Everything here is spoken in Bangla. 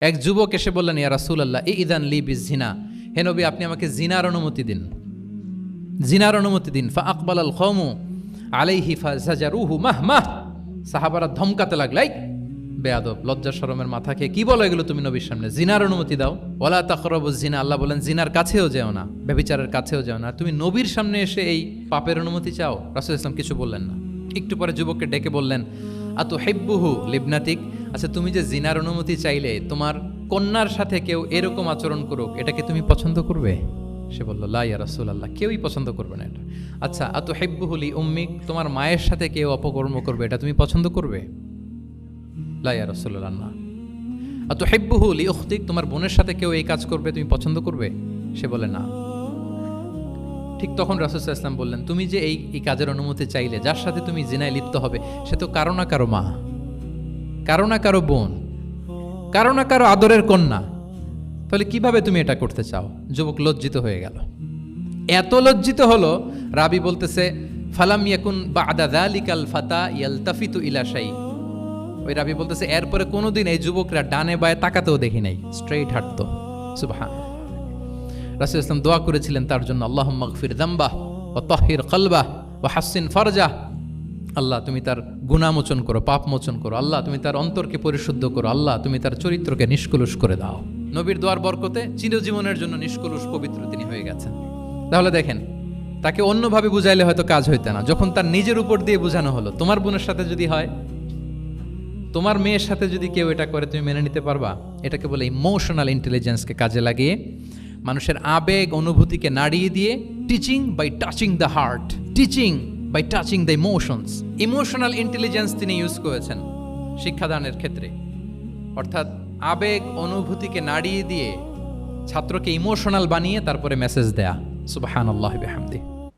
এক যুবক এসে বললেন, ইয়া রাসূলুল্লাহ ইযান লি বিযিনা, হে নবী আপনি আমাকে জিনার অনুমতি দিন, জিনার অনুমতি দিন। ফা আকবালাল কওমু আলাইহি ফাজাজারুহু মাহমাহ, সাহাবারা ধমকাতে লাগলো, এই বেয়াদব, লজ্জা শরমের মাথা খেয়ে কি বলো এগুলো তুমি নবীর সামনে, জিনার অনুমতি দাও। ওয়ালা তাকরাবুজ জিনা, আল্লাহ বলেন জিনার কাছেও যেও না, ব্যভিচারের কাছেও যেও না। তুমি নবীর সামনে এসে এই পাপের অনুমতি চাও? রাসূল ইসলাম কিছু বললেন না। একটু পরে যুবককে ডেকে বললেন, আতুহিব্বুহু লিবনাতিক, আচ্ছা তুমি যে জিনার অনুমতি চাইলে তোমার কন্যার সাথে কেউ এরকম আচরণ করুক, এটাকে তুমি পছন্দ করবে? সে বলল, লা ইয়া রাসূলুল্লাহ, কেউই পছন্দ করবে না এটা। আচ্ছা আতুহিব্বুহু লি উম্মিক, তোমার মায়ের সাথে কেউ অপকর্ম করবে, এটা তুমি পছন্দ করবে? লা ইয়া রাসূলুল্লাহ, না। আতুহিব্বুহু লি উখতিক, তোমার বোনের সাথে কেউ এই কাজ করবে, তুমি পছন্দ করবে? সে বলে, না। ঠিক তখন রাসূল সাল্লাল্লাহু আলাইহি ওয়াসাল্লাম বললেন, তুমি যে এই কাজের অনুমতি চাইলে, যার সাথে তুমি জিনায় লিপ্ত হবে, সে তো কারো না কারো মা, কারো না কারো বোন, কারো না কারো আদরের কন্যা, তাহলে কিভাবে তুমি এটা করতে চাও? যুবক লজ্জিত হয়ে গেল। এত লজ্জিত হলো, রাবি বলতেছে, ফালাম ইয়াকুন বা'দা যালিকাল ফাতা ইয়ালতাফিতু ইলা শাই, ওই রাবি বলতেছে এরপরে কোনোদিন এই যুবকরা ডানে বায়ে তাকাতেও দেখি নাই, স্ট্রেইট হাঁটতো। সুবহান। রাসূল ইসলাম দোয়া করেছিলেন তার জন্য, আল্লাহুম্মা গফির যামবাহ ওয়া তাহহির কলবাহ ওয়া হাসসিন ফারজাহ, আল্লাহ তুমি তার গুনাহ মোচন করো, পাপ মোচন করো, আল্লাহ তুমি তার অন্তরকে পরিশুদ্ধ করো, আল্লাহ তুমি তার চরিত্রকে নিষ্কলুষ করে দাও। নবীর দোয়ার বরকতে চিরজীবনের জন্য নিষ্কলুষ পবিত্র তিনি হয়ে গেছেন। তাহলে দেখেন, তাকে অন্যভাবে বুঝাইলে হয়তো কাজ হইতে না, যখন তার নিজের উপর দিয়ে বোঝানো হলো, তোমার বোনের সাথে যদি হয়, তোমার মেয়ের সাথে যদি কেউ এটা করে, তুমি মেনে নিতে পারবা? এটাকে বলে ইমোশনাল ইন্টেলিজেন্সকে কাজে লাগিয়ে, মানুষের আবেগ অনুভূতিকে নাড়িয়ে দিয়ে, teaching by touching the heart, teaching by touching the emotions. Emotional intelligence তিনি ইউজ করেছেন শিক্ষাদানের ক্ষেত্রে, অর্থাৎ আবেগ অনুভূতিকে নাড়িয়ে দিয়ে ছাত্রকে ইমোশনাল বানিয়ে তারপরে মেসেজ দেয়া। সুবহানাল্লাহি ওয়া বিহামদিহি।